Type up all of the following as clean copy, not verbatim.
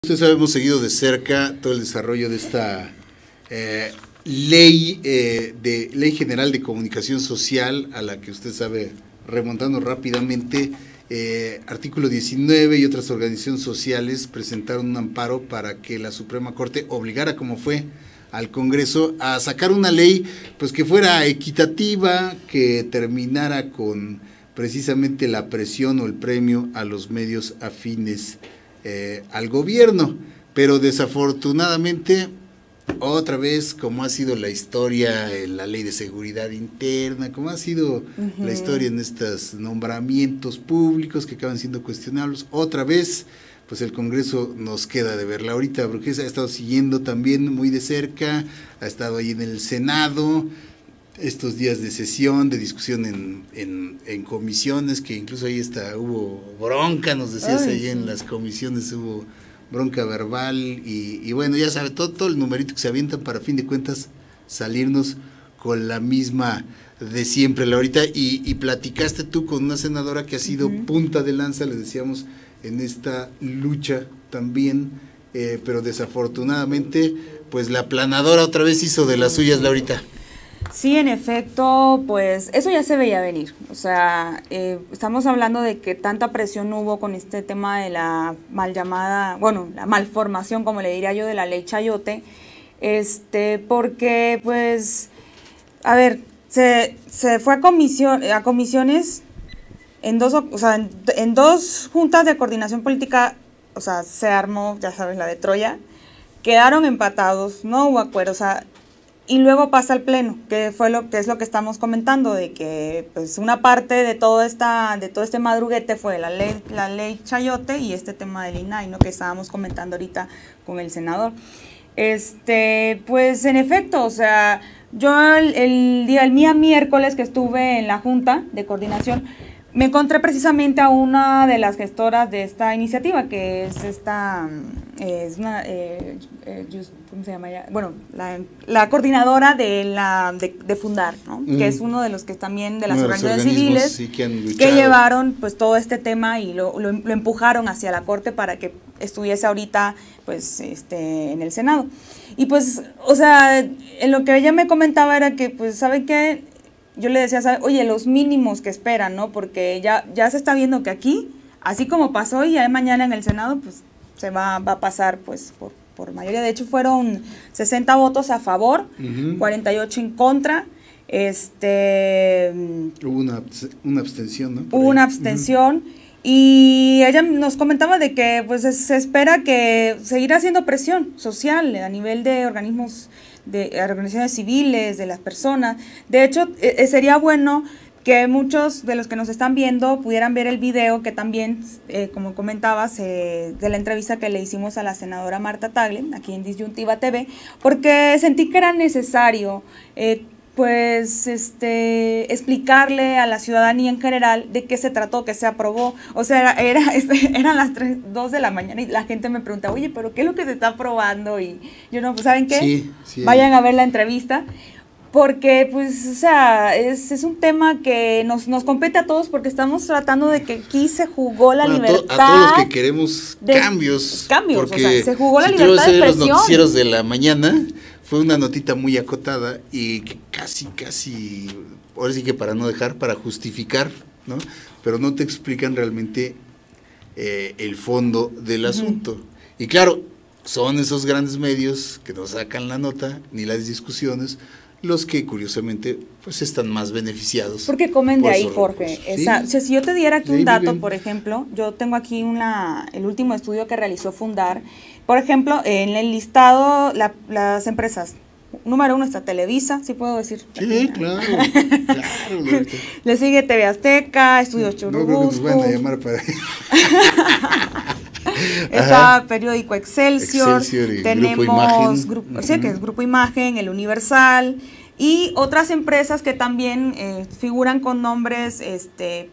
Ustedes hemos seguido de cerca todo el desarrollo de esta ley general de comunicación social, a la que usted sabe, remontando rápidamente, artículo 19 y otras organizaciones sociales presentaron un amparo para que la Suprema Corte obligara, como fue, al Congreso a sacar una ley pues que fuera equitativa, que terminara con precisamente la presión o el premio a los medios afines al gobierno. Pero desafortunadamente, otra vez, como ha sido la historia, la ley de seguridad interna, como ha sido la historia en estos nombramientos públicos que acaban siendo cuestionables, otra vez pues el Congreso nos queda de verla. Ahorita Brujesa ha estado siguiendo también muy de cerca, ha estado ahí en el Senado, estos días de sesión, de discusión en comisiones, que incluso ahí hubo bronca, nos decías. Ahí en las comisiones hubo bronca verbal, y bueno, ya sabe, todo el numerito que se avientan para, a fin de cuentas, salirnos con la misma de siempre, Laurita. Y platicaste tú con una senadora que ha sido punta de lanza, les decíamos, en esta lucha también, pero desafortunadamente, pues la aplanadora otra vez hizo de las suyas, Laurita. Sí, en efecto, pues eso ya se veía venir. O sea, estamos hablando de que tanta presión hubo con este tema de la mal llamada, bueno, la malformación, como le diría yo, de la ley Chayote, porque, pues, a ver, se fue a comisiones en dos juntas de coordinación política. O sea, se armó, ya sabes, la de Troya, quedaron empatados, no hubo acuerdo, o sea, y luego pasa al pleno, que es lo que estamos comentando, de que pues una parte de todo este madruguete fue la ley Chayote y este tema del INAI, ¿no?, que estábamos comentando ahorita con el senador. Pues en efecto, o sea, yo el día miércoles que estuve en la junta de coordinación, me encontré precisamente a una de las gestoras de esta iniciativa, que es ¿cómo se llama ella? Bueno, la coordinadora de Fundar, ¿no? Que es uno de los que también, de las organizaciones civiles, sí, que llevaron pues todo este tema y lo empujaron hacia la Corte para que estuviese ahorita pues en el Senado. Y pues, o sea, en lo que ella me comentaba era que, pues, ¿sabe qué? Yo le decía, oye, los mínimos que esperan, ¿no? Porque ya se está viendo que aquí, así como pasó y ya mañana en el Senado, pues se va a pasar pues por mayoría. De hecho, fueron 60 votos a favor, 48 en contra. Hubo una abstención, ¿no? Hubo una abstención. Y ella nos comentaba de que pues se espera que seguirá haciendo presión social a nivel de organismos, de organizaciones civiles, de las personas. De hecho, sería bueno que muchos de los que nos están viendo pudieran ver el video que también, como comentabas, de la entrevista que le hicimos a la senadora Marta Tagle, aquí en Disyuntiva TV, porque sentí que era necesario pues explicarle a la ciudadanía en general de qué se trató, qué se aprobó. O sea, eran las 2 de la mañana y la gente me pregunta, oye, ¿pero qué es lo que se está aprobando? Y yo, no, pues, ¿saben qué? Sí. Vayan a ver la entrevista, porque, pues, o sea, es un tema que nos compete a todos, porque estamos tratando de que aquí se jugó la libertad. A todos los que queremos cambios, porque, o sea, se jugó la libertad de expresión. Los noticieros de la mañana fue una notita muy acotada y que casi, ahora sí que para justificar, ¿no? Pero no te explican realmente el fondo del asunto. Y claro, son esos grandes medios que no sacan la nota ni las discusiones los que curiosamente pues están más beneficiados. Porque comen de ahí, Jorge. ¿Sí? O sea, si yo te diera aquí un dato, por ejemplo, yo tengo aquí el último estudio que realizó Fundar. Por ejemplo, en el listado, las empresas, número 1 está Televisa, ¿sí puedo decir? Sí, claro. Le sigue TV Azteca, Estudios Churubusco. No creo que nos van a llamar para Está Periódico Excelsior tenemos Grupo Imagen, que es Grupo Imagen, El Universal, y otras empresas que también figuran con nombres,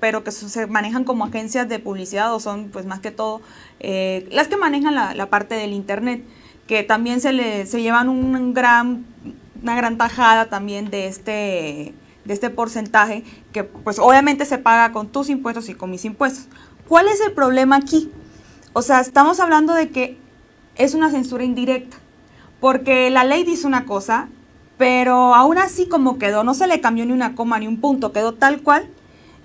pero que se manejan como agencias de publicidad, o son pues más que todo las que manejan la parte del internet, que también se llevan una gran tajada también de este porcentaje, que pues obviamente se paga con tus impuestos y con mis impuestos. ¿Cuál es el problema aquí? O sea, estamos hablando de que es una censura indirecta, porque la ley dice una cosa, pero aún así como quedó, no se le cambió ni una coma ni un punto, quedó tal cual,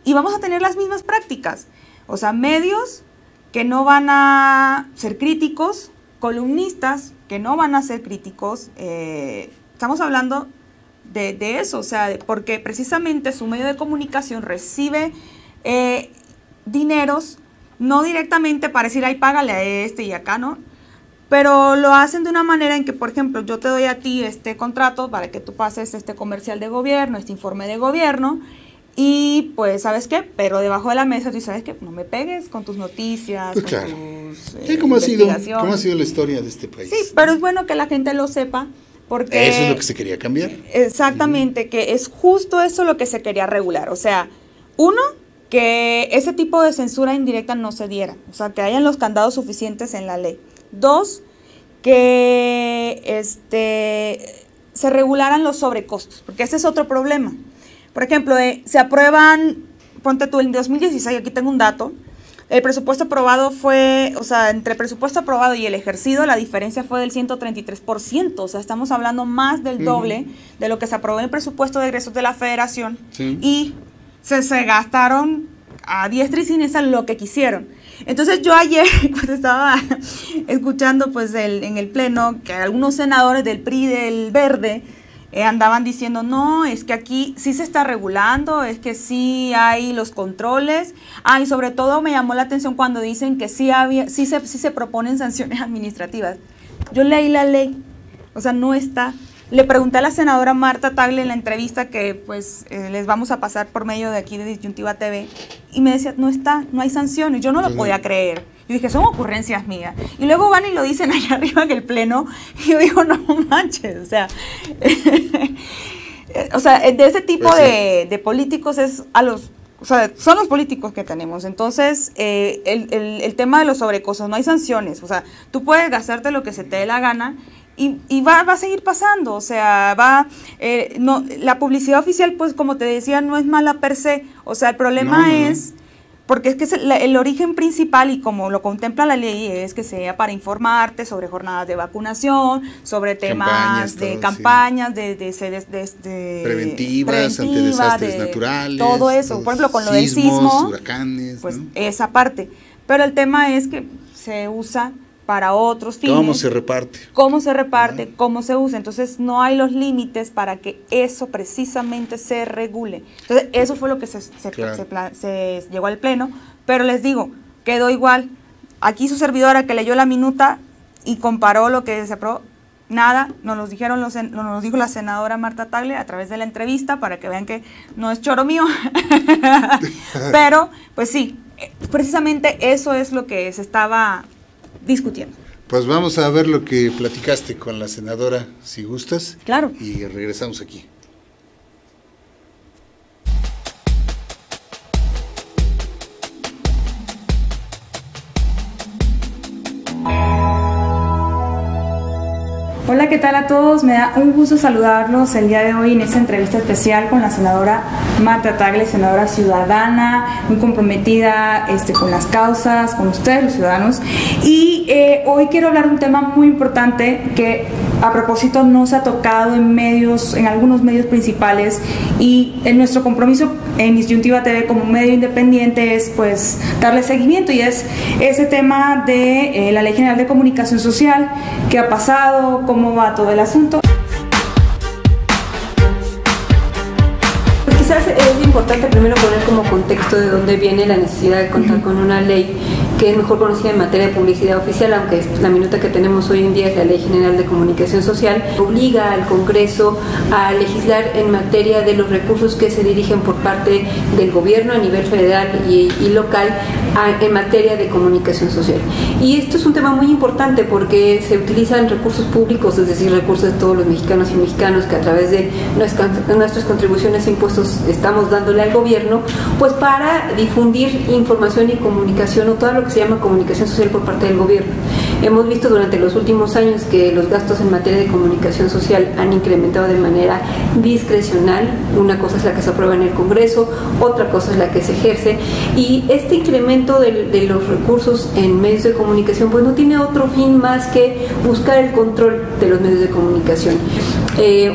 y vamos a tener las mismas prácticas. O sea, medios que no van a ser críticos, columnistas que no van a ser críticos, estamos hablando de eso, o sea, porque precisamente su medio de comunicación recibe dineros, no directamente para decir, ay, págale a este y acá, ¿no? Pero lo hacen de una manera en que, por ejemplo, yo te doy a ti este contrato para que tú pases este comercial de gobierno, este informe de gobierno, y pues, ¿sabes qué? Pero debajo de la mesa tú sabes que no me pegues con tus noticias, pues con claro. tus Sí, ¿cómo ha investigaciones. sido la historia de este país? Sí, pero es bueno que la gente lo sepa, porque... Eso es lo que se quería cambiar. Exactamente, que es justo eso lo que se quería regular. O sea, uno, que ese tipo de censura indirecta no se diera, o sea, que hayan los candados suficientes en la ley. Dos, que se regularan los sobrecostos, porque ese es otro problema. Por ejemplo, se aprueban, ponte tú, en 2016, aquí tengo un dato, el presupuesto aprobado fue, o sea, entre el presupuesto aprobado y el ejercido, la diferencia fue del 133%, o sea, estamos hablando más del doble de lo que se aprobó en el presupuesto de egresos de la Federación, y se gastaron a diestra y siniestra lo que quisieron. Entonces yo ayer, cuando estaba escuchando pues en el pleno, que algunos senadores del PRI, del Verde, andaban diciendo, no, es que aquí sí se está regulando, es que sí hay los controles. Y sobre todo me llamó la atención cuando dicen que sí se proponen sanciones administrativas. Yo leí la ley, o sea, no está. Le pregunté a la senadora Marta Tagle en la entrevista que pues les vamos a pasar por medio de aquí de Disyuntiva TV, y me decía, no está, no hay sanciones. Yo no lo podía creer. Yo dije, son ocurrencias mías. Y luego van y lo dicen allá arriba en el pleno, y yo digo, no manches, o sea, de ese tipo de políticos es a los... O sea, son los políticos que tenemos. Entonces, el tema de los sobrecostos, no hay sanciones. O sea, tú puedes gastarte lo que se te dé la gana y va a seguir pasando. O sea, la publicidad oficial, pues como te decía, no es mala per se. O sea, el problema es... Porque es que el origen principal, y como lo contempla la ley, es que sea para informarte sobre jornadas de vacunación, sobre temas de campañas, de preventivas, ante desastres naturales. Todo eso, por ejemplo, con lo del sismo, huracanes, pues ¿no? Esa parte. Pero el tema es que se usa para otros fines. ¿Cómo se reparte? ¿Cómo se reparte? ¿Cómo se usa? Entonces no hay los límites para que eso precisamente se regule. Entonces eso fue lo que se llegó al pleno, pero les digo, quedó igual. Aquí su servidora que leyó la minuta y comparó lo que se aprobó, nada, nos lo dijo la senadora Marta Tagle a través de la entrevista para que vean que no es choro mío. Pero pues sí, precisamente eso es lo que se estaba discutiendo. Pues vamos a ver lo que platicaste con la senadora, si gustas. Claro. Y regresamos aquí. Hola, ¿qué tal a todos? Me da un gusto saludarlos el día de hoy en esta entrevista especial con la senadora Marta Tagle, senadora ciudadana, muy comprometida con las causas, con ustedes los ciudadanos. Y hoy quiero hablar de un tema muy importante que a propósito no se ha tocado en algunos medios principales, y en nuestro compromiso en Disyuntiva TV como medio independiente es pues darle seguimiento, y es ese tema de la Ley General de Comunicación Social, qué ha pasado, cómo va todo el asunto. Pues quizás es importante primero poner como contexto de dónde viene la necesidad de contar con una ley que es mejor conocida en materia de publicidad oficial, aunque la minuta que tenemos hoy en día es la Ley General de Comunicación Social. Obliga al Congreso a legislar en materia de los recursos que se dirigen por parte del gobierno a nivel federal y local en materia de comunicación social. Y esto es un tema muy importante porque se utilizan recursos públicos, es decir, recursos de todos los mexicanos y mexicanos que a través de nuestras contribuciones e impuestos estamos dándole al gobierno, pues para difundir información y comunicación, o todo lo que se llama comunicación social por parte del gobierno. Hemos visto durante los últimos años que los gastos en materia de comunicación social han incrementado de manera discrecional. Una cosa es la que se aprueba en el Congreso, otra cosa es la que se ejerce, y este incremento de los recursos en medios de comunicación pues no tiene otro fin más que buscar el control de los medios de comunicación.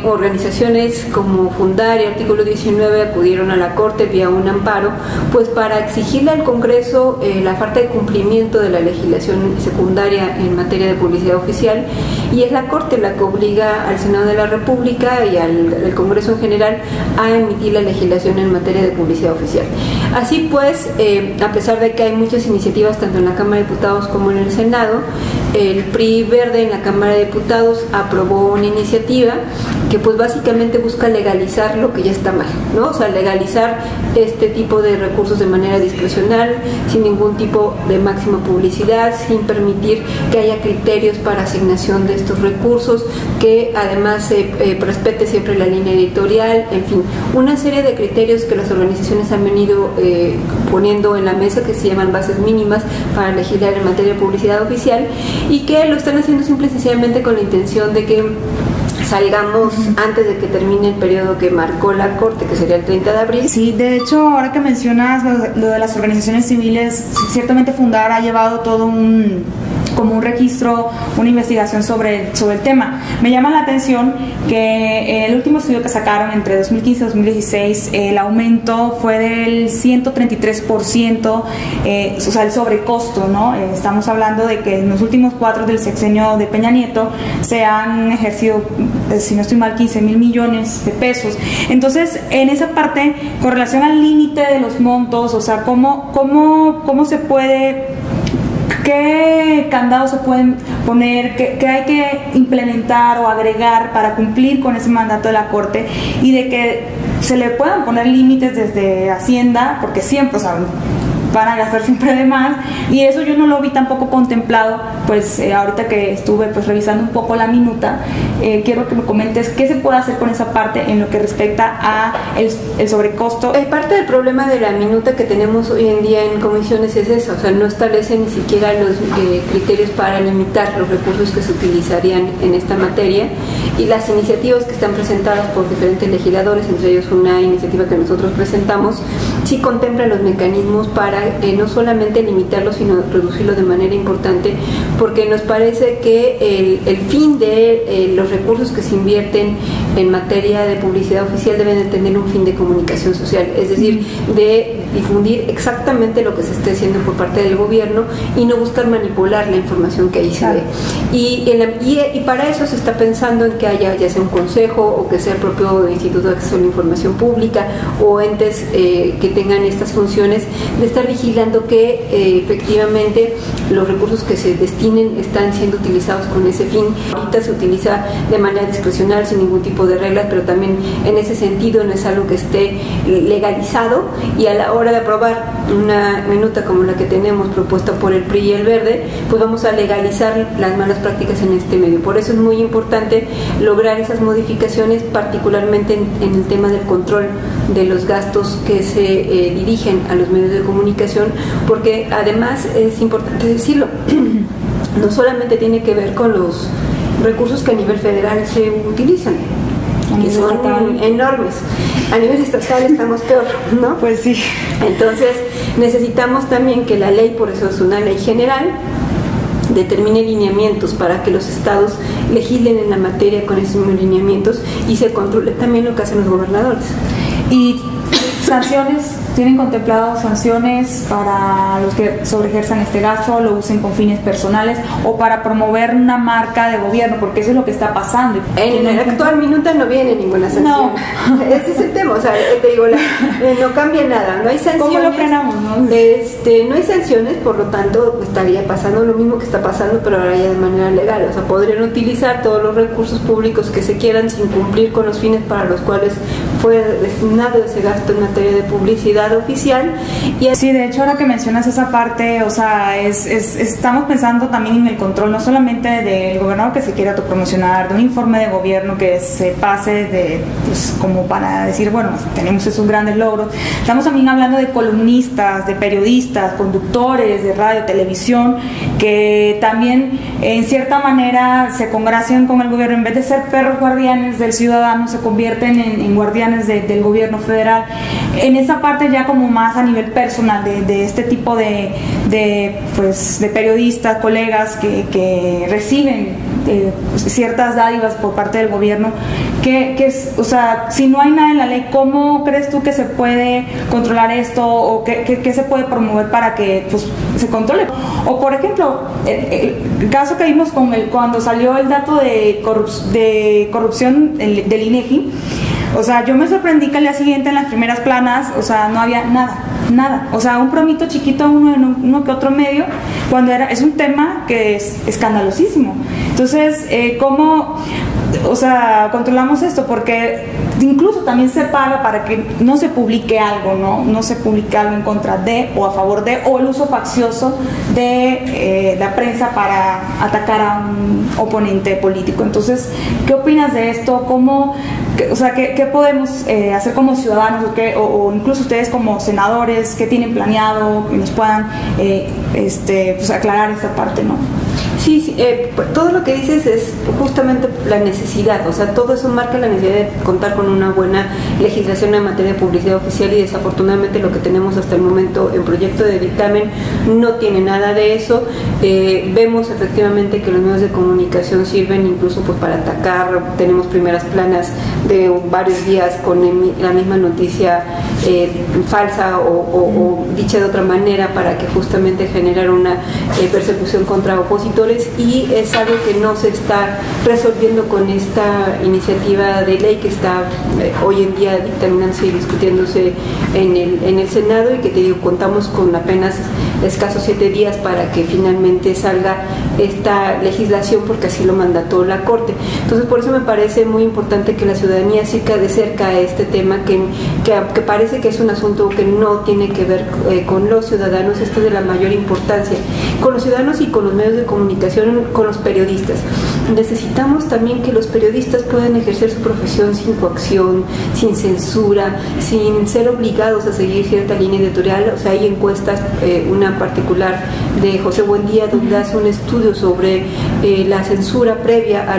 Organizaciones como Fundar y Artículo 19 acudieron a la Corte vía un amparo pues para exigirle al Congreso la falta de cumplimiento de la legislación secundaria en materia de publicidad oficial, y es la Corte la que obliga al Senado de la República y al Congreso en general a emitir la legislación en materia de publicidad oficial. Así pues, a pesar de que hay muchas iniciativas tanto en la Cámara de Diputados como en el Senado, el PRI Verde en la Cámara de Diputados aprobó una iniciativa que pues básicamente busca legalizar lo que ya está mal, ¿no? O sea, legalizar este tipo de recursos de manera discrecional, sin ningún tipo de máxima publicidad, sin permitir que haya criterios para asignación de estos recursos, que además se respete siempre la línea editorial, en fin, una serie de criterios que las organizaciones han venido poniendo en la mesa, que se llaman bases mínimas para legislar en materia de publicidad oficial, y que lo están haciendo simple y sencillamente con la intención de que salgamos antes de que termine el periodo que marcó la Corte, que sería el 30 de abril. Sí, de hecho, ahora que mencionas lo de las organizaciones civiles, ciertamente Fundar ha llevado todo como un registro, una investigación sobre el tema. Me llama la atención que el último estudio que sacaron entre 2015 y 2016, el aumento fue del 133%, o sea, el sobrecosto, ¿no? Estamos hablando de que en los últimos 4 del sexenio de Peña Nieto se han ejercido, si no estoy mal, 15,000 millones de pesos. Entonces, en esa parte, con relación al límite de los montos, o sea, ¿cómo se puede... ¿Qué candados se pueden poner? ¿Qué hay que implementar o agregar para cumplir con ese mandato de la Corte? Y de que se le puedan poner límites desde Hacienda, porque siempre, o sea, van a gastar siempre de más, y eso yo no lo vi tampoco contemplado, pues ahorita que estuve pues revisando un poco la minuta, quiero que me comentes qué se puede hacer con esa parte en lo que respecta a el sobrecosto. Parte del problema de la minuta que tenemos hoy en día en comisiones es eso, o sea, no establece ni siquiera los criterios para limitar los recursos que se utilizarían en esta materia, y las iniciativas que están presentadas por diferentes legisladores, entre ellos una iniciativa que nosotros presentamos, sí contemplan los mecanismos para no solamente limitarlo, sino reducirlo de manera importante, porque nos parece que el fin de los recursos que se invierten en materia de publicidad oficial deben de tener un fin de comunicación social, es decir, de difundir exactamente lo que se esté haciendo por parte del gobierno y no buscar manipular la información que ahí se ve. Y para eso se está pensando en que haya ya sea un consejo o que sea el propio Instituto de Acceso a la Información Pública o entes que tengan estas funciones de estar vigilando que efectivamente los recursos que se destinen están siendo utilizados con ese fin. Ahorita se utiliza de manera discrecional, sin ningún tipo de reglas, pero también en ese sentido no es algo que esté legalizado, y a la hora de aprobar una minuta como la que tenemos propuesta por el PRI y el Verde, pues vamos a legalizar las malas prácticas en este medio. Por eso es muy importante lograr esas modificaciones, particularmente en el tema del control de los gastos que se dirigen a los medios de comunicación, porque además es importante decirlo, no solamente tiene que ver con los recursos que a nivel federal se utilizan, que son enormes. A nivel estatal estamos peor, ¿no? Pues sí. Entonces necesitamos también que la ley, por eso es una ley general, determine lineamientos para que los estados legislen en la materia con esos lineamientos y se controle también lo que hacen los gobernadores. Y sanciones, ¿tienen contemplado sanciones para los que sobreejerzan este gasto, lo usen con fines personales o para promover una marca de gobierno? Porque eso es lo que está pasando. En la actual minuta no viene ninguna sanción. No. Ese es el tema, o sea, te digo, no cambia nada, no hay sanciones. ¿Cómo lo frenamos, no? No hay sanciones, por lo tanto estaría pasando lo mismo que está pasando, pero ahora ya de manera legal. O sea, podrían utilizar todos los recursos públicos que se quieran sin cumplir con los fines para los cuales fue destinado ese gasto en materia de publicidad, publicidad oficial. Y sí, de hecho, ahora que mencionas esa parte, o sea, estamos pensando también en el control, no solamente del gobernador que se quiera autopromocionar, de un informe de gobierno que se pase de, pues, como para decir, bueno, tenemos esos grandes logros. Estamos también hablando de columnistas, de periodistas, conductores de radio, televisión, que también en cierta manera se congracian con el gobierno, en vez de ser perros guardianes del ciudadano, se convierten en guardianes del gobierno federal. En esa parte ya como más a nivel personal de este tipo de periodistas, colegas que reciben ciertas dádivas por parte del gobierno, o sea, si no hay nada en la ley, ¿cómo crees tú que se puede controlar esto o qué se puede promover para que pues, se controle? O por ejemplo, el caso que vimos cuando salió el dato de corrupción del INEGI, o sea, yo me sorprendí que al día siguiente en las primeras planas, o sea, no había nada, o sea, un promito chiquito uno que otro medio, cuando es un tema que es escandalosísimo. Entonces, ¿cómo, o sea, controlamos esto? Porque incluso también se paga para que no se publique algo, no se publique algo en contra de o a favor de, o el uso faccioso de la prensa para atacar a un oponente político. Entonces, ¿qué opinas de esto? O sea, ¿qué podemos hacer como ciudadanos o incluso ustedes como senadores? ¿Qué tienen planeado que nos puedan pues aclarar esta parte, no? Sí, todo lo que dices es justamente la necesidad, o sea, todo eso marca la necesidad de contar con una buena legislación en materia de publicidad oficial, y desafortunadamente lo que tenemos hasta el momento en proyecto de dictamen no tiene nada de eso. Vemos efectivamente que los medios de comunicación sirven incluso pues para atacar. Tenemos primeras planas de varios días con la misma noticia falsa o dicha de otra manera para que justamente generar una persecución contra opositores, y es algo que no se está resolviendo con esta iniciativa de ley que está hoy en día dictaminándose y discutiéndose en el Senado, y que te digo, contamos con apenas escasos 7 días para que finalmente salga esta legislación, porque así lo mandató la Corte. Entonces, por eso me parece muy importante que la ciudadanía siga de cerca este tema, que parece que es un asunto que no tiene que ver con los ciudadanos. Esto es de la mayor importancia, con los ciudadanos y con los medios de comunicación, con los periodistas. Necesitamos también que los periodistas puedan ejercer su profesión sin coacción, sin censura, sin ser obligados a seguir cierta línea editorial. O sea, hay encuestas, una particular de José Buendía, donde hace un estudio sobre la censura previa a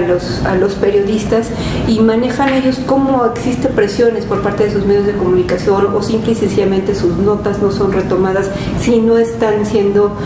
los periodistas, y manejan ellos cómo existe presiones por parte de sus medios de comunicación, o simple y sencillamente sus notas no son retomadas si no están siguiendo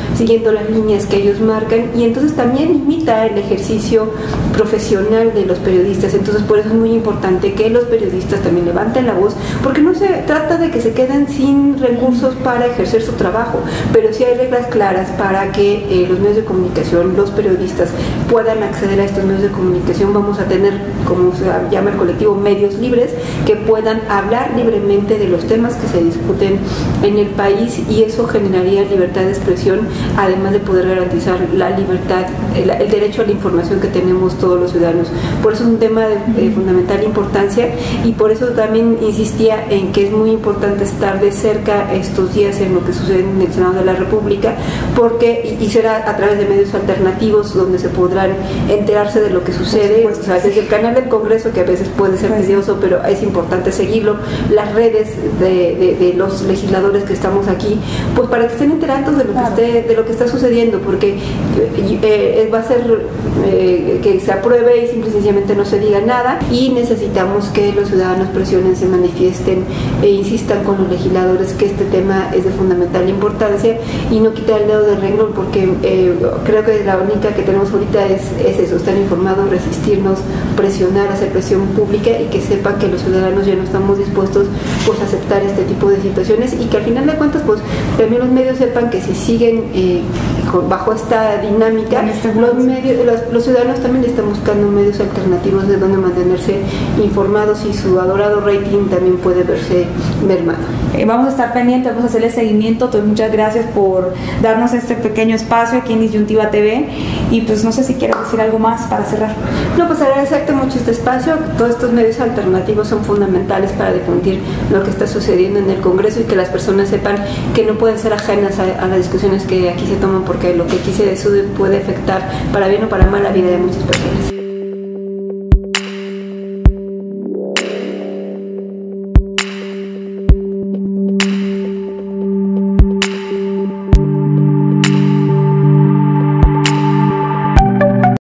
las líneas que ellos marcan, y entonces también limita el ejercicio profesional de los periodistas. Entonces, por eso es muy importante que los periodistas también levanten la voz, porque no se trata de que se queden sin recursos para ejercer su trabajo, pero sí hay reglas claras para que los medios de comunicación, los periodistas puedan acceder a estos medios de comunicación. Vamos a tener, como se llama el colectivo, medios libres, que puedan hablar libremente de los temas que se discuten en el país, y eso generaría libertad de expresión, además de poder garantizar la libertad, el derecho a la información que tenemos todos los ciudadanos. Por eso es un tema de fundamental importancia, y por eso también insistía en que es muy importante estar de cerca estos días en lo que sucede en el Senado de la República, porque y será a través de medios alternativos donde se podrán enterarse de lo que sucede, o sea, desde el canal del Congreso, que a veces puede ser tedioso, pero es importante seguirlo, las redes de los legisladores que estamos aquí, pues para que estén enterados de lo que está sucediendo, porque va a ser que se apruebe y simple y sencillamente no se diga nada, y necesitamos que los ciudadanos presionen, se manifiesten e insistan con los legisladores que este tema es de fundamental importancia, y no quitar el dedo del renglón, porque creo que la única que tenemos ahorita es eso, estar informados, resistirnos, presionar, hacer presión pública, y que sepan que los ciudadanos ya no estamos dispuestos pues a aceptar este tipo de situaciones, y que al final de cuentas pues también los medios sepan que si siguen bajo esta dinámica, los ciudadanos también están buscando medios alternativos de donde mantenerse informados y su adorado rating también puede verse mermado. Vamos a estar pendientes, vamos a hacerle seguimiento. Muchas gracias por darnos este pequeño espacio aquí en Disyuntiva TV y pues no sé si quieres decir algo más para cerrar. No, pues agradecerte mucho este espacio. Todos estos medios alternativos son fundamentales para difundir lo que está sucediendo en el Congreso y que las personas sepan que no pueden ser ajenas a las discusiones que aquí se toman, porque lo que aquí se decide puede afectar para bien o para mal la vida de muchas personas.